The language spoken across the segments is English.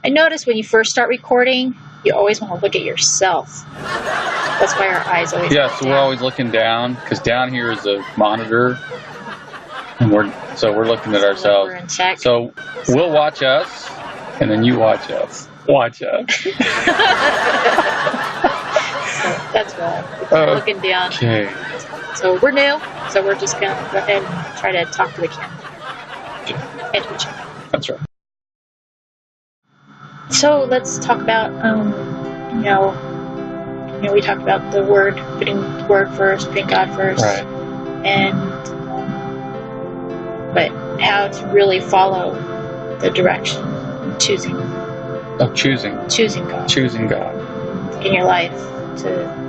I notice when you first start recording, you always want to look at yourself. That's why our eyes always Yeah, look so down. we're always looking down, because down here is a monitor, and we're looking at ourselves. And check. So we'll watch us, and then you watch us. Watch us. So that's why we're looking down. Okay. So we're new, so we're just going to go ahead and try to talk to the camera. And to each other. That's right. So let's talk about, we talked about the Word, putting the Word first, putting God first, Right. but how to really follow the direction, choosing Of choosing God in your life to,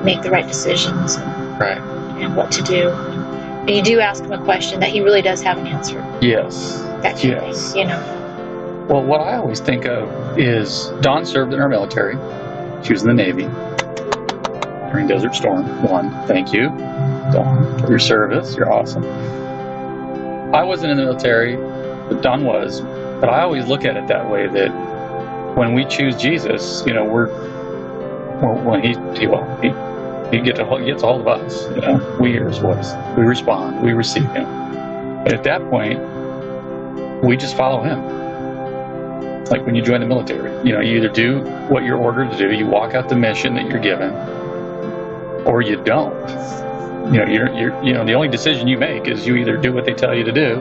make the right decisions Right. and what to do. And you do ask him a question that he really does have an answer. Yes. That kind of thing, Well, what I always think of is Dawn served in our military. She was in the Navy during Desert Storm 1. Thank you, Dawn, for your service. You're awesome. I wasn't in the military, but Dawn was. But I always look at it that way, that when we choose Jesus, he gets a hold of us. We hear his voice. We respond. We receive him. And at that point, we just follow him. It's like when you join the military. You either do what you're ordered to do, you walk out the mission that you're given, or you don't. You're the only decision you make is you either do what they tell you to do,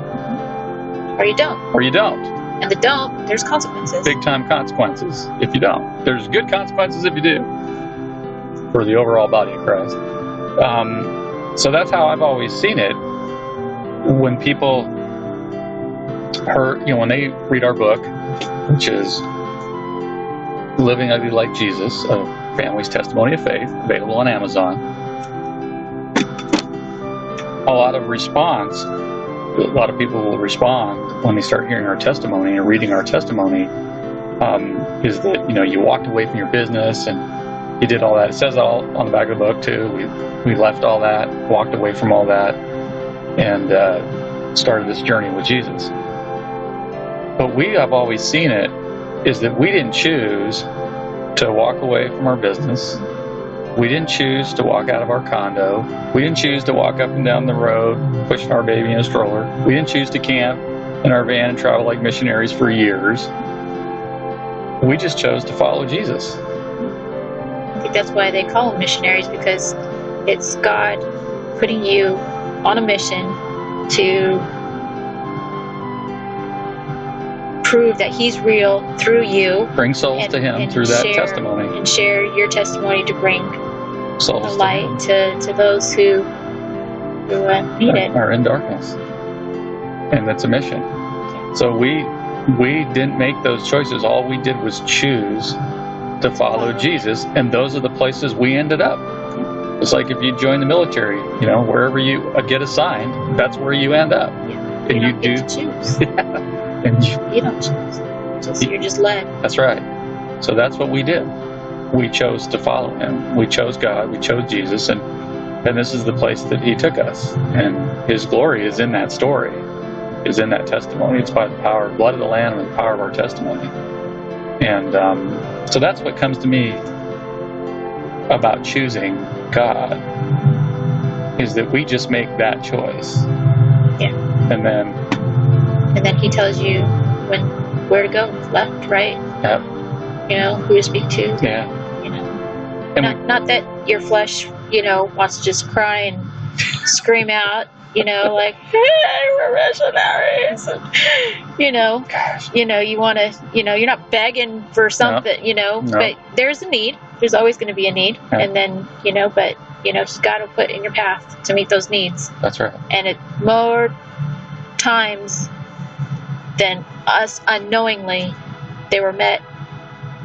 or you don't. Or you don't. And the don't, there's consequences. Big time consequences if you don't. There's good consequences if you do, for the overall body of Christ. So that's how I've always seen it. When people when they read our book, which is Living Ugly Like Jesus, a Family's Testimony of Faith, available on Amazon, a lot of people will respond when they start hearing our testimony and reading our testimony, is that, you walked away from your business and you did all that. It says all on the back of the book too. We left all that, walked away from all that, and started this journey with Jesus. But we have always seen it is that we didn't choose to walk away from our business. We didn't choose to walk out of our condo. We didn't choose to walk up and down the road pushing our baby in a stroller. We didn't choose to camp in our van and travel like missionaries for years. We just chose to follow Jesus. I think that's why they call them missionaries, because it's God putting you on a mission to prove that he's real through you. Bring souls to him through that testimony. And share your testimony to bring souls the light to those who need it. Are in darkness. And that's a mission. So we didn't make those choices. All we did was choose to follow Jesus, and those are the places we ended up. It's like if you join the military, wherever you get assigned, that's where you end up. Yeah. And you don't get to choose. And you don't choose. You're just led. That's right. So that's what we did. We chose to follow him. We chose God. We chose Jesus, and this is the place that he took us. And his glory is in that story, is in that testimony. It's by the power, blood of the Lamb, and the power of our testimony. And so that's what comes to me about choosing God, is that we just make that choice. Yeah. And then he tells you where to go, left, right. Yep. Who to speak to. Yeah. And not that your flesh, wants to just cry and scream out, like, hey, we're missionaries. And, Gosh. You want to, you're not begging for something, No. but there's a need. There's always going to be a need. Yeah. And then, but, God will put in your path to meet those needs. That's right. And it more times than us unknowingly, they were met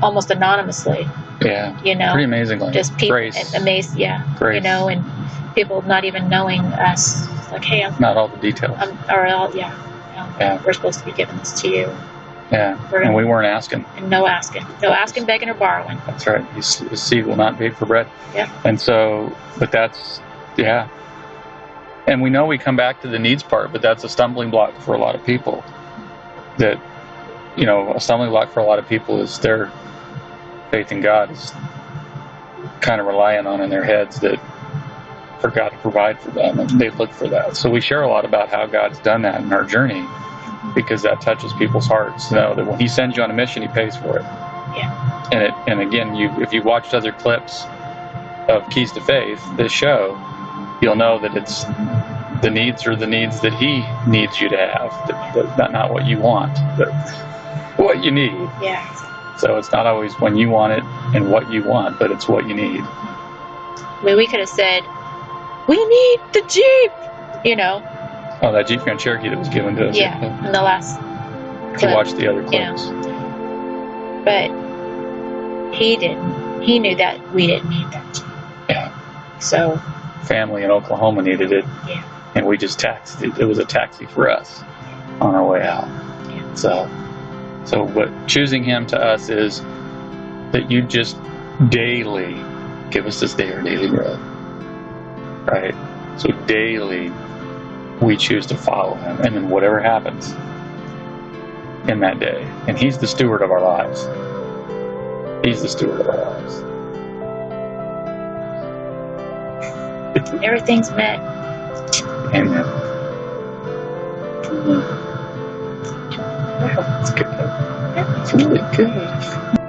almost anonymously. Yeah. Pretty amazingly. Just people Grace. amazed, yeah. Grace. And people not even knowing us, like, hey, not all the details. We're supposed to be giving this to you. Yeah. And we weren't asking. And no asking, begging, or borrowing. That's right. His seed will not beg for bread. Yeah. And so, but that's, yeah. And we know we come back to the needs part, but that's a stumbling block for a lot of people. That a stumbling block for a lot of people is their faith in God is kind of relying on in their heads that for God to provide for them, and they look for that. So we share a lot about how God's done that in our journey, because that touches people's hearts to know that when He sends you on a mission, He pays for it. Yeah. And again, if you watched other clips of Keys to Faith, this show, you'll know that it's the needs are the needs that He needs you to have, not what you want, but what you need. Yeah. So it's not always when you want it and what you want, but it's what you need. I mean, we could have said, we need the Jeep, Oh, that Jeep Grand Cherokee that was given to us. Yeah, in the last If you clip. watch the other clips. But He didn't. He knew that we didn't need that. Yeah. So. Family in Oklahoma needed it. Yeah. And we just taxied it. It was a taxi for us on our way out. Yeah. So what choosing Him to us is that you just daily give us this day our daily bread. Right? So daily we choose to follow Him, and then whatever happens in that day. And He's the steward of our lives. He's the steward of our lives. Everything's met. Amen. Wow. That's good. That's really good.